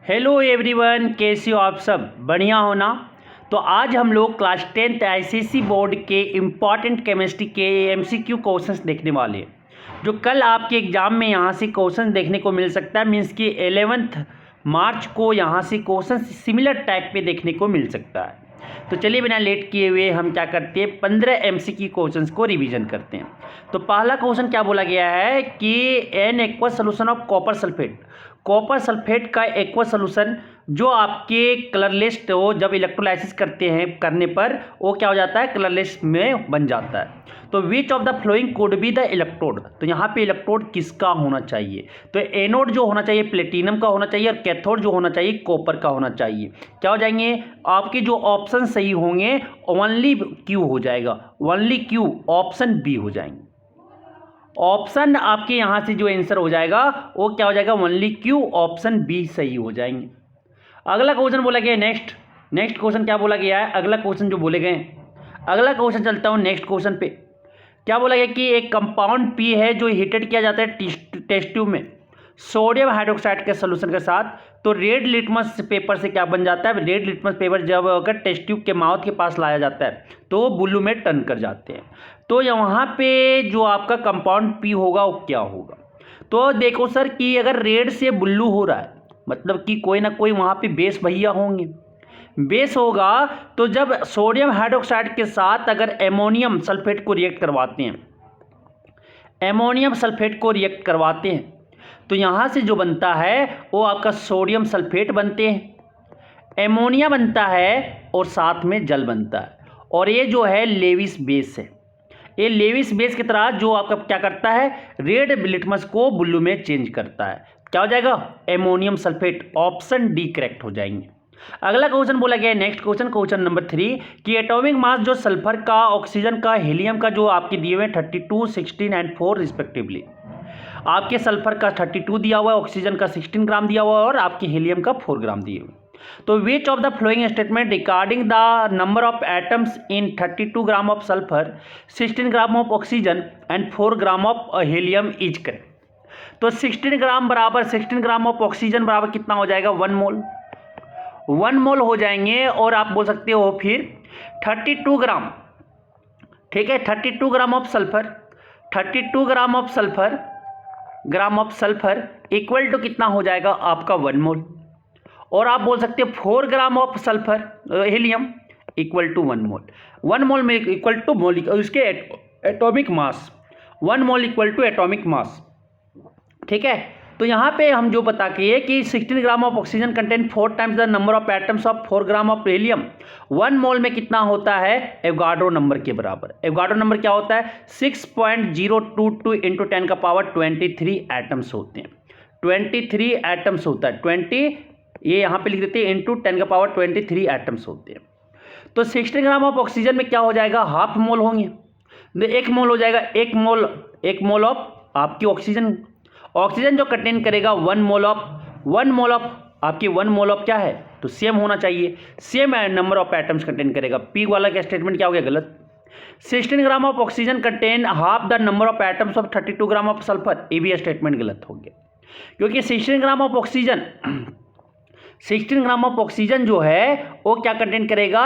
Hello everyone, कैसे हो आप सब? बढ़िया हो ना? तो आज हम लोग क्लास 10th आईसीएसई बोर्ड के इम्पॉर्टेंट केमिस्ट्री के एमसीक्यू क्वेश्चंस देखने वाले हैं, जो कल आपके एग्जाम में यहाँ से क्वेश्चन देखने को मिल सकता है। मीन्स कि 11 मार्च को यहाँ से क्वेश्चन सिमिलर टाइप पे देखने को मिल सकता है। तो चलिए बिना लेट किए हुए हम क्या करते हैं, 15 एमसीक्यू क्वेश्चंस को रिवीजन करते हैं। तो पहला क्वेश्चन क्या बोला गया है कि an aqueous solution of copper sulphate, copper sulphate का एक्वा सोल्यूशन जो आपके कलरलेस हो, जब इलेक्ट्रोलाइसिस करने पर वो क्या हो जाता है, कलरलेस में बन जाता है। तो विच of the flowing could be the electrode, तो यहाँ पे इलेक्ट्रोड किसका होना चाहिए? तो एनोड जो होना चाहिए प्लेटिनम का होना चाहिए और कैथोड जो होना चाहिए कॉपर का होना चाहिए। क्या हो जाएंगे आपके जो ऑप्शन सही होंगे? ओनली क्यू हो जाएगा, ओनली क्यू, ऑप्शन बी हो जाएंगे। ऑप्शन आपके यहाँ से जो आंसर हो जाएगा वो क्या हो जाएगा, ओनली क्यू, ऑप्शन बी सही हो जाएंगे। अगला क्वेश्चन बोला गया नेक्स्ट क्वेश्चन क्या बोला गया है, अगला क्वेश्चन जो बोले गए, अगला क्वेश्चन चलता हूँ नेक्स्ट क्वेश्चन पे। क्या बोला गया कि एक कंपाउंड पी है जो हीटेड किया जाता है टेस्ट ट्यूब में सोडियम हाइड्रोक्साइड के सोल्यूशन के साथ, तो रेड लिटमस पेपर से क्या बन जाता है? रेड लिटमस पेपर जब अगर टेस्ट ट्यूब के माउथ के पास लाया जाता है तो वो ब्लू में टर्न कर जाते हैं। तो यहाँ पे जो आपका कंपाउंड पी होगा वो क्या होगा? तो देखो सर कि अगर रेड से ब्लू हो रहा है मतलब कि कोई ना कोई वहाँ पे बेस भैया होंगे, बेस होगा। तो जब सोडियम हाइड्रोक्साइड के साथ अगर एमोनियम सल्फेट को रिएक्ट करवाते हैं, एमोनियम सल्फेट को रिएक्ट करवाते हैं तो यहाँ से जो बनता है वो आपका सोडियम सल्फेट बनते हैं, एमोनिया बनता है और साथ में जल बनता है। और ये जो है लेविस बेस है, ये लेविस बेस की तरह जो आपका क्या करता है, रेड लिटमस को ब्लू में चेंज करता है। क्या हो जाएगा? Ammonium sulphate, option D correct हो जाएंगे। अगला क्वेश्चन बोला गया है नेक्स्ट क्वेश्चन नंबर 3 कि एटॉमिक मास जो सल्फर का, ऑक्सीजन का, हीलियम का जो आपके दिए हुए 32, 16 एंड 4 रिस्पेक्टिवली। आपके सल्फर का 32 दिया हुआ है, ऑक्सीजन का 16 ग्राम दिया हुआ है और आपके हीलियम का 4 ग्राम दिए हुए। तो विच of the following statement regarding the number of atoms in 32 gram of sulphur, 16 gram of oxygen and 4 gram of helium is correct? तो 16 ग्राम बराबर 16 ग्राम ऑफ ऑक्सीजन बराबर कितना हो जाएगा? 1 मोल, 1 मोल हो जाएंगे। और आप बोल सकते हो फिर 32 ग्राम, ठीक है, 32 gram of sulphur, 32 gram of sulphur equal to कितना हो जाएगा आपका? 1 मोल। और आप बोल सकते हो 4 gram of sulphur helium equal to 1 mole. 1 mole में इक्वल टू मोल उसके atomic mass, 1 mole equal to atomic mass, ठीक है। तो यहाँ पे हम जो बता के कि 16 gram of oxygen contain 4 times the number of atoms of 4 gram of helium, 1 mole में कितना होता है? एवोगाड्रो नंबर के बराबर। एवोगाड्रो नंबर क्या होता है? 6.022 इंटू 10 का पावर 23 एटम्स होते हैं, 23 एटम्स होता है, 20 ये यहाँ पे लिख देते हैं इंटू 10 का पावर 23 एटम्स होते हैं। तो 16 ग्राम ऑफ ऑक्सीजन में क्या हो जाएगा? हाफ मोल होंगे, 1 मोल हो जाएगा, 1 मोल ऑफ आपकी ऑक्सीजन, ऑक्सीजन जो कंटेन करेगा 1 मोल ऑफ आपकी 1 मोल ऑफ क्या है? तो सेम होना चाहिए, same number of atoms contain करेगा। पी वाला का स्टेटमेंट क्या हो गया? गलत। 16 gram of oxygen contain half the number of atoms of 32 gram of sulphur, ये भी स्टेटमेंट गलत हो गया, क्योंकि 16 ग्राम ऑफ ऑक्सीजन जो है वो क्या कंटेन करेगा?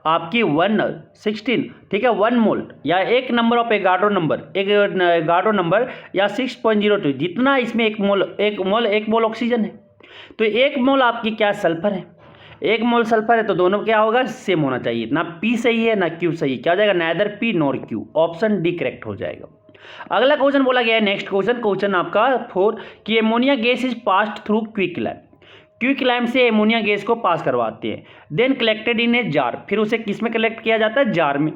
आपकी 116, ठीक है, 1 मोल या एक नंबर ऑफ एवोगाड्रो नंबर या 6.02, जितना इसमें एक मोल ऑक्सीजन है तो 1 मोल आपकी क्या सल्फर है, 1 मोल सल्फर है। तो दोनों क्या होगा? सेम होना चाहिए, ना पी सही है ना क्यू सही। क्या हो जाएगा? Neither P nor Q, option D correct हो जाएगा। अगला क्वेश्चन बोला गया है नेक्स्ट क्वेश्चन आपका 4 कि ammonia gas is passed through quick से एमोनिया गैस को पास करवाते हैं, then collected in a jar, फिर उसे किस में कलेक्ट किया जाता है? जार में।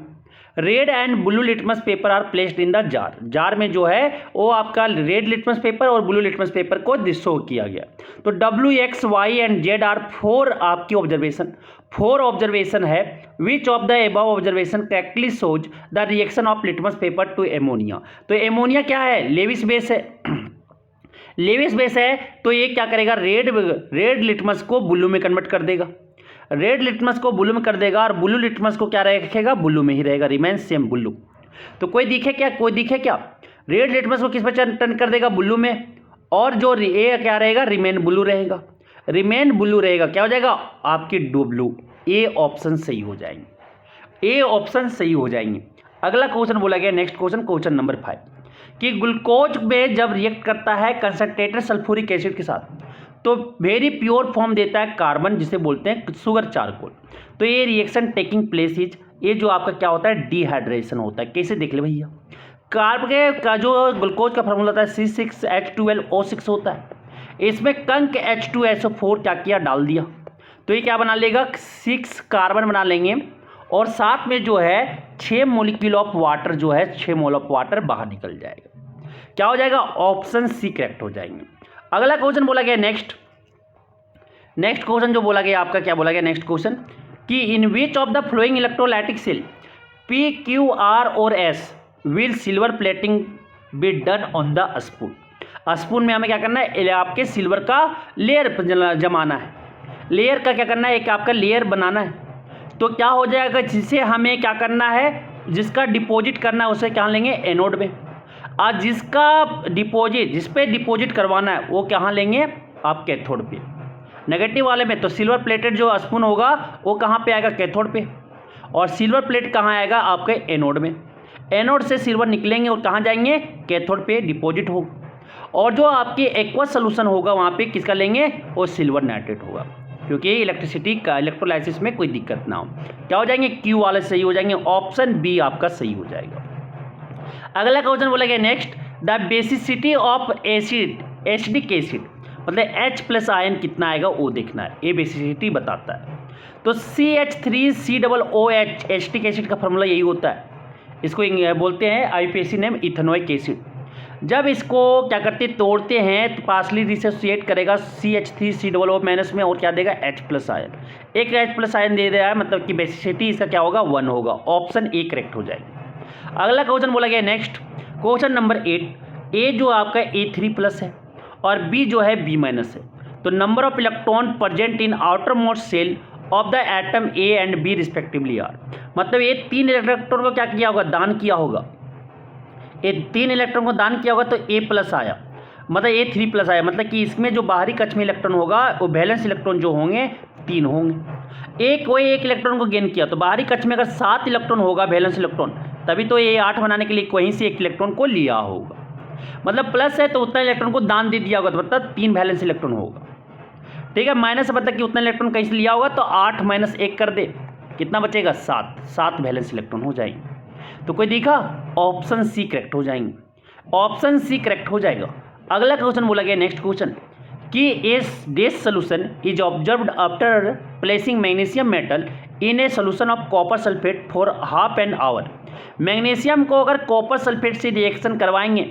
Red and blue litmus paper are placed in the jar, jar में जो है वो आपका रेड लिटमस पेपर और ब्लू लिटमस पेपर को शो किया गया। तो W, X, Y and Z are 4 आपकी ऑब्जर्वेशन है। Which of the above observation correctly shows the reaction of litmus paper to ammonia? तो एमोनिया क्या है? लेविस बेस है, लेविस बेस है। तो ये क्या करेगा? रेड लिटमस को ब्लू में कन्वर्ट कर देगा, रेड लिटमस को ब्लू में कर देगा और ब्लू लिटमस को क्या रखेगा? ब्लू में ही रहेगा, रिमेन सेम ब्लू। तो कोई दिखे क्या? रेड लिटमस को किस पर टर्न कर देगा? ब्लू में। और जो ए क्या रहेगा? रिमेन ब्लू रहेगा। रिमेन ब्लू रहेगा, क्या हो जाएगा आपकी ब्लू। ए ऑप्शन सही हो जाएंगे, ए ऑप्शन सही हो जाएंगे। अगला क्वेश्चन बोला गया, नेक्स्ट क्वेश्चन, क्वेश्चन नंबर 5 कि ग्लूकोज में जब रिएक्ट करता है कंसंट्रेटेड सल्फ्यूरिक एसिड के साथ तो वेरी प्योर फॉर्म देता है कार्बन, जिसे बोलते हैं शुगर चारकोल। तो ये रिएक्शन टेकिंग प्लेस इज, ये जो आपका क्या होता है डिहाइड्रेशन होता है। कैसे देख ले भैया, कार्बन का जो ग्लूकोज का फार्मूला होता है C6H12O6 होता है, इसमें कंक H2SO4 क्या किया, डाल दिया, तो ये क्या बना लेगा 6 कार्बन बना लेंगे और साथ में जो है 6 मोलिक्यूल ऑफ वाटर, जो है 6 मोल ऑफ वाटर बाहर निकल जाएगा। क्या हो जाएगा ऑप्शन सी करेक्ट हो जाएंगे। अगला क्वेश्चन बोला गया नेक्स्ट क्वेश्चन जो बोला गया आपका, क्या बोला गया नेक्स्ट क्वेश्चन कि in which of the following electrolytic cell P, Q, R और S will silver plating be done on the spoon. Spoon में हमें क्या करना है, आपके सिल्वर का लेयर जमाना है, लेयर का क्या करना है, एक आपका लेयर बनाना है। तो क्या हो जाएगा, जिसे हमें क्या करना है, जिसका डिपॉजिट करना है उसे क्या लेंगे एनोड में, और जिसका डिपॉजिट, जिस पे डिपॉजिट करवाना है वो कहाँ लेंगे आप कैथोड पे। नेगेटिव वाले में तो सिल्वर प्लेटेड जो स्पून होगा वो कहाँ पे आएगा कैथोड पे, और सिल्वर प्लेट कहाँ आएगा आपके एनोड में। एनोड से सिल्वर निकलेंगे और कहाँ जाएंगे कैथोड पे डिपॉजिट होगा, और जो आपकी एक्वस सोल्यूशन होगा वहाँ पे किसका लेंगे, वो सिल्वर नाइट्रेट होगा, क्योंकि इलेक्ट्रिसिटी का इलेक्ट्रोलाइसिस में कोई दिक्कत ना हो। क्या हो जाएंगे क्यू वाले सही हो जाएंगे, ऑप्शन बी आपका सही हो जाएगा। अगला क्वेश्चन बोला गया next, the basicity of acid acidic acid, मतलब H+ आयन कितना आएगा वो देखना है, ये बेसिसिटी बताता है। तो CH3COOH एसिटिक एसिड का फॉर्मूला यही होता है, इसको बोलते हैं आईपीएसी नेम इथेनोइक एसिड। जब इसको क्या करते तोड़ते हैं तो पार्सली डिसोसिएट करेगा CH3COO माइनस में और क्या देगा H+ आयन, एक H+ आयन दे रहा है, मतलब कि बेसिसिटी इसका क्या होगा 1 होगा, ऑप्शन ए करेक्ट हो जाएगा। अगला क्वेश्चन बोला गया नेक्स्ट क्वेश्चन नंबर 8, ए जो आपका A3+ है और बी जो है B- है, तो number of electron present in outermost shell of the atom a and b respectively are, मतलब ये 3 इलेक्ट्रॉन को क्या किया होगा, दान किया होगा, ये 3 इलेक्ट्रॉन को दान किया होगा तो A+ आया, मतलब A3+ आया, मतलब कि इसमें जो बाहरी कक्ष में इलेक्ट्रॉन होगा वो वैलेंस इलेक्ट्रॉन जो होंगे 3 होंगे। कोई एक इलेक्ट्रॉन को गेन किया तो बाहरी कक्ष में अगर 7 इलेक्ट्रॉन होगा वैलेंस इलेक्ट्रॉन, तभी तो ये 8 बनाने के लिए वहीं से एक इलेक्ट्रॉन को लिया होगा, मतलब प्लस है तो उतना इलेक्ट्रॉन को दान दे दिया होगा, तो मतलब 3 वैलेंस इलेक्ट्रॉन होगा। ठीक है, माइनस मतलब कि उतना इलेक्ट्रॉन कहीं से लिया होगा तो 8 - 1 कर दे, कितना बचेगा 7 वैलेंस इलेक्ट्रॉन हो जाएंगे। तो कोई देखा, ऑप्शन सी करेक्ट हो जाएंगे, ऑप्शन सी करेक्ट हो जाएगा। अगला क्वेश्चन बोला गया नेक्स्ट क्वेश्चन कि this solution is observed after placing magnesium metal in a solution of copper sulphate for half an hour. Magnesium को अगर कॉपर सल्फेट से रिएक्शन करवाएंगे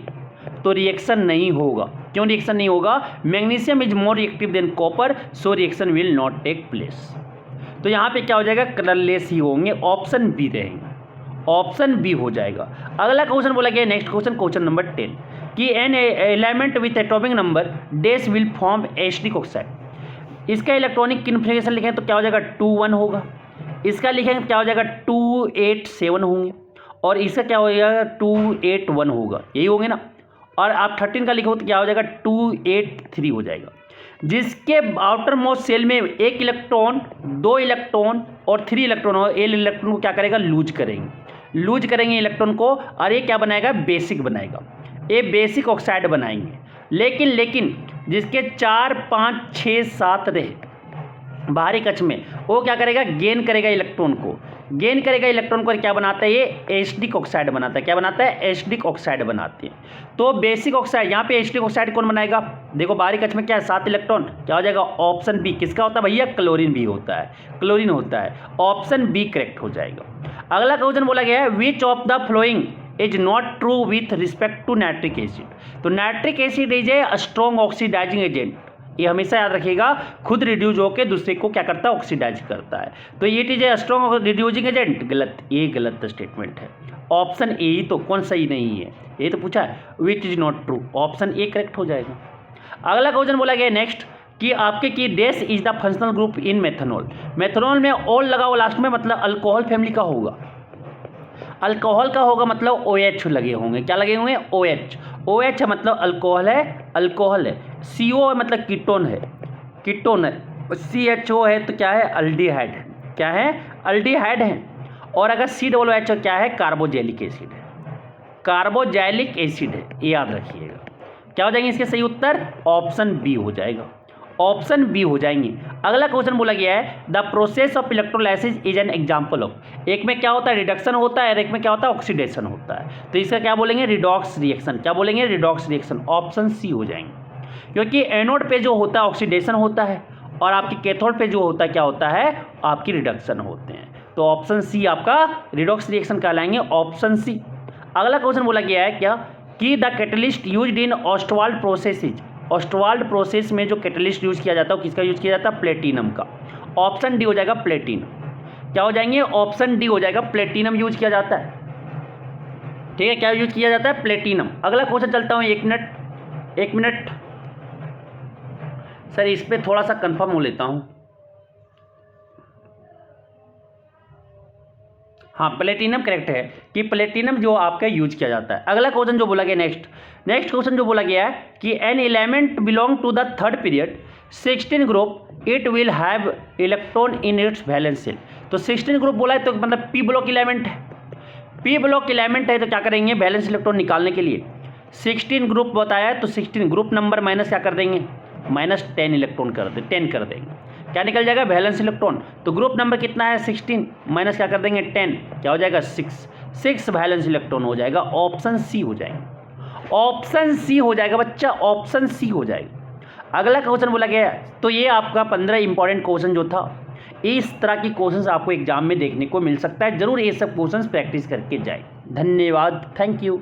तो रिएक्शन नहीं होगा। क्यों रिएक्शन नहीं होगा, magnesium is more reactive than copper, so reaction will not take place. तो यहाँ पे क्या हो जाएगा, कलरलेस ही होंगे, ऑप्शन बी रहेंगे, ऑप्शन बी हो जाएगा। अगला क्वेश्चन बोला गया नेक्स्ट क्वेश्चन, क्वेश्चन नंबर 10 कि an element with atomic number dash will form acetic oxide. इसका इलेक्ट्रॉनिक कन्फिगरेशन लिखें तो क्या हो जाएगा 2 1 होगा, इसका लिखेंगे क्या हो जाएगा 2 8 7 होंगे, और इसका क्या हो जाएगा 2 8 1 होगा, यही होंगे ना। और आप 13 का लिखो तो क्या हो जाएगा 2 8 3 हो जाएगा, जिसके आउटर मोस्ट सेल में 1 इलेक्ट्रॉन 2 इलेक्ट्रॉन और 3 इलेक्ट्रॉन हो, ए इलेक्ट्रॉन को क्या करेगा लूज करेंगे इलेक्ट्रॉन को, और ये क्या बनाएगा बेसिक बनाएगा, ये बेसिक ऑक्साइड बनाएंगे। लेकिन जिसके 4 5 6 7 रहे बाहरी कक्ष में, वो क्या करेगा गेन करेगा इलेक्ट्रॉन को, क्या बनाता है ये एसिडिक ऑक्साइड बनाता है, क्या बनाता है एसिडिक ऑक्साइड बनाते हैं। तो बेसिक ऑक्साइड, यहाँ पे एसिडिक ऑक्साइड कौन बनाएगा, देखो बाहरी कक्ष में क्या है 7 इलेक्ट्रॉन, क्या हो जाएगा ऑप्शन बी, किसका होता है भैया क्लोरीन भी होता है, क्लोरीन होता है, ऑप्शन बी करेक्ट हो जाएगा। अगला क्वेश्चन बोला गया है which of the following is not true with respect to nitric acid. तो nitric acid is a strong oxidising agent, ये हमेशा याद रखिएगा, खुद रिड्यूज होकर दूसरे को क्या करता है ऑक्सीडाइज करता है। तो ये it is a strong reducing agent, गलत, ये गलत स्टेटमेंट है, ऑप्शन ए ही तो, कौन सही नहीं है, ये तो पूछा है which is not true, option A correct हो जाएगा। अगला क्वेश्चन बोला गया नेक्स्ट कि आपके की dash is the functional group in methanol. Methanol में ऑल लगाओ लास्ट में, मतलब अल्कोहल फैमिली का होगा, अल्कोहल का होगा मतलब OH लगे होंगे, क्या लगे होंगे OH है मतलब अल्कोहल है, CO मतलब कीटोन है, कीटोन है, CHO है तो क्या है, अल्डिहाइड है, क्या है, अल्डिहाइड है। और अगर COOH क्या है, कार्बोजेलिक एसिड है, कार्बोजेलिक एसिड है, ये याद रखिएगा। क्या हो जाएंगे इसके सही उत्तर, ऑप्शन बी हो जाएगा, ऑप्शन बी हो जाएंगे। अगला क्वेश्चन बोला गया है the process of electrolysis is an example of, एक में क्या होता है, रिडक्शन होता है, और एक में क्या होता है, ऑक्सीडेशन होता है। तो इसका क्या बोलेंगे, रिडॉक्स रिएक्शन, क्या बोलेंगे, रिडॉक्स रिएक्शन, ऑप्शन सी हो जाएंगे। क्योंकि एनोड पे जो होता है ऑक्सीडेशन होता है, और आपके कैथोड पे जो होता है क्या होता है, आपकी रिडक्शन होते हैं। तो ऑप्शन सी आपका रिडॉक्स रिएक्शन कहलाएंगे, ऑप्शन सी। अगला क्वेश्चन बोला गया है क्या कि the catalyst used in Ostwald processes, Ostwald process में जो कैटलिस्ट यूज किया जाता है किसका यूज किया जाता है, प्लेटिनम का। ऑप्शन डी हो जाएगा प्लेटिनम, क्या हो जाएंगे, ऑप्शन डी हो जाएगा, प्लेटिनम यूज किया जाता है। ठीक है, क्या यूज किया जाता है, प्लेटिनम। अगला क्वेश्चन चलता हूँ, एक मिनट सर, इस पर थोड़ा सा कंफर्म हो लेता हूँ। हाँ, प्लेटिनम करेक्ट है कि प्लेटिनम जो आपका यूज किया जाता है। अगला क्वेश्चन जो बोला गया नेक्स्ट क्वेश्चन जो बोला गया है कि an element belong to the third period 16 group it will have electron in its valence shell. तो 16 ग्रुप बोला है तो मतलब पी ब्लॉक एलिमेंट है, पी ब्लॉक एलिमेंट है तो क्या करेंगे, वैलेंस इलेक्ट्रॉन निकालने के लिए 16 ग्रुप बताया है तो 16 ग्रुप नंबर माइनस क्या कर देंगे, -10 इलेक्ट्रॉन कर देंगे, क्या निकल जाएगा, वैलेंस इलेक्ट्रॉन। तो ग्रुप नंबर कितना है 16, माइनस क्या कर देंगे 10, क्या हो जाएगा 6 वैलेंस इलेक्ट्रॉन हो जाएगा, ऑप्शन सी हो जाएगा, ऑप्शन सी हो जाएगा बच्चा, ऑप्शन सी हो जाएगा। अगला क्वेश्चन बोला गया तो ये आपका 15 इंपॉर्टेंट क्वेश्चन जो था, इस तरह की क्वेश्चंस आपको एग्जाम में देखने को मिल सकता है। जरूर ये सब क्वेश्चंस प्रैक्टिस करके जाए। धन्यवाद, थैंक यू।